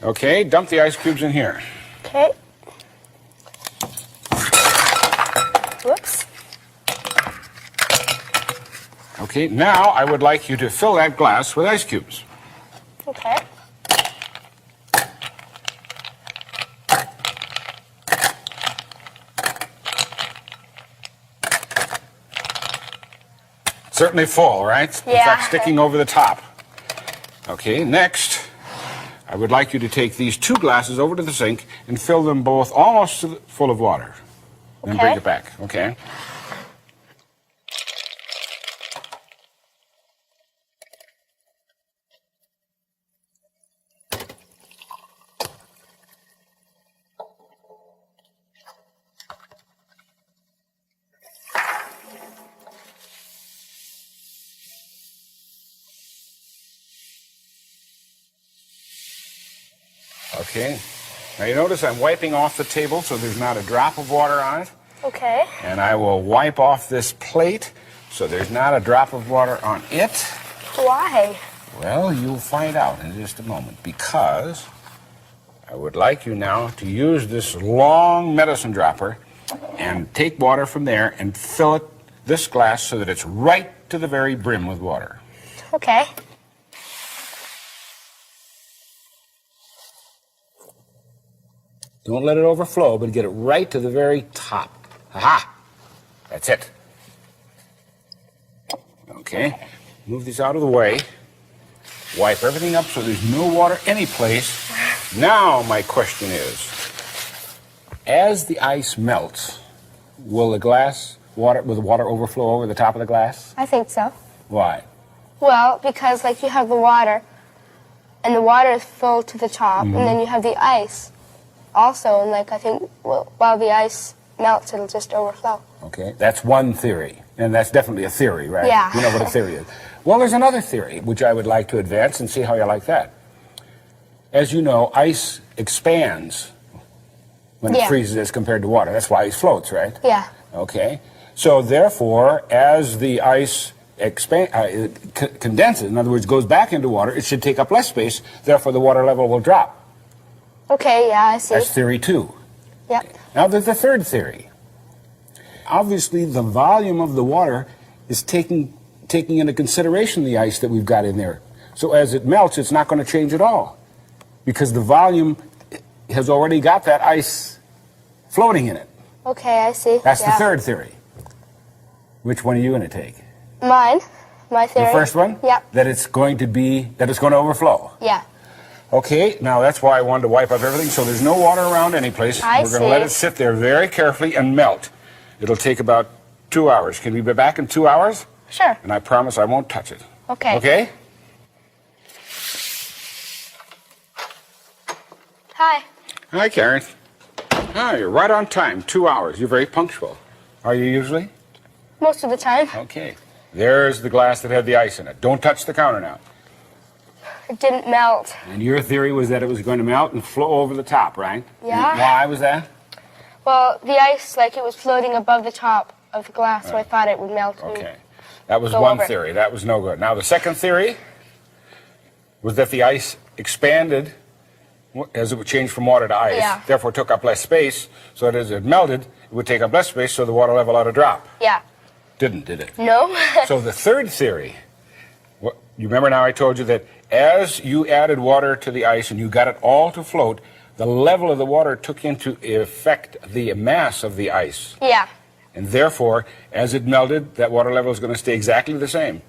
Okay, dump the ice cubes in here. Okay. Whoops. Okay, now I would like you to fill that glass with ice cubes. Okay. Certainly full, right? Yeah. In fact, sticking over the top. Okay, next, I would like you to take these 2 glasses over to the sink and fill them both almost full of water. Then Okay. bring it back, okay? Okay. Now you notice I'm wiping off the table so there's not a drop of water on it. Okay. And I will wipe off this plate so there's not a drop of water on it. Why? Well, you'll find out in just a moment, because I would like you now to use this long medicine dropper and take water from there and fill it, this glass, so that it's right to the very brim with water. Okay. Don't let it overflow, but get it right to the very top. Aha! That's it. Okay, move these out of the way. Wipe everything up so there's no water anyplace. Now my question is, as the ice melts, will the glass water overflow over the top of the glass? I think so. Why? Well, because like you have the water, and the water is full to the top, and then you have the ice also, and like I think while the ice melts, it'll just overflow. Okay, that's one theory, and that's definitely a theory, right? Yeah. You know what a theory is. Well, there's another theory, which I would like to advance and see how you like that. As you know, ice expands when it freezes as compared to water. That's why ice floats, right? Yeah. Okay. So therefore, as the ice condenses, in other words, goes back into water, it should take up less space. Therefore, the water level will drop. Okay, yeah, I see. That's theory 2. Yep. Okay. Now there's a third theory. Obviously, the volume of the water is taking into consideration the ice that we've got in there. So as it melts, it's not going to change at all, because the volume has already got that ice floating in it. Okay, I see. That's the third theory. Which one are you going to take? Mine. My theory. The first one? Yep. That it's going to overflow. Yeah. Okay, now that's why I wanted to wipe up everything so there's no water around any place. I We're going to let it sit there very carefully and melt. It'll take about 2 hours. Can we be back in 2 hours? Sure. And I promise I won't touch it. Okay. Okay? Hi. Hi, Karen. Ah, you're right on time. 2 hours. You're very punctual. Are you usually? Most of the time. Okay. There's the glass that had the ice in it. Don't touch the counter now. It didn't melt. And your theory was that it was going to melt and flow over the top, right? Yeah. And why was that? Well, the ice, like it was floating above the top of the glass, so I thought it would melt. Okay. That was Go one over. theory. That was no good. Now, the second theory was that the ice expanded as it would change from water to ice, Yeah. therefore took up less space, so that as it melted, it would take up less space, so the water level ought to drop. Yeah. Didn't, did it? No. So the third theory, you remember now I told you that as you added water to the ice and you got it all to float, the level of the water took into effect the mass of the ice. Yeah. And therefore, as it melted, that water level is going to stay exactly the same.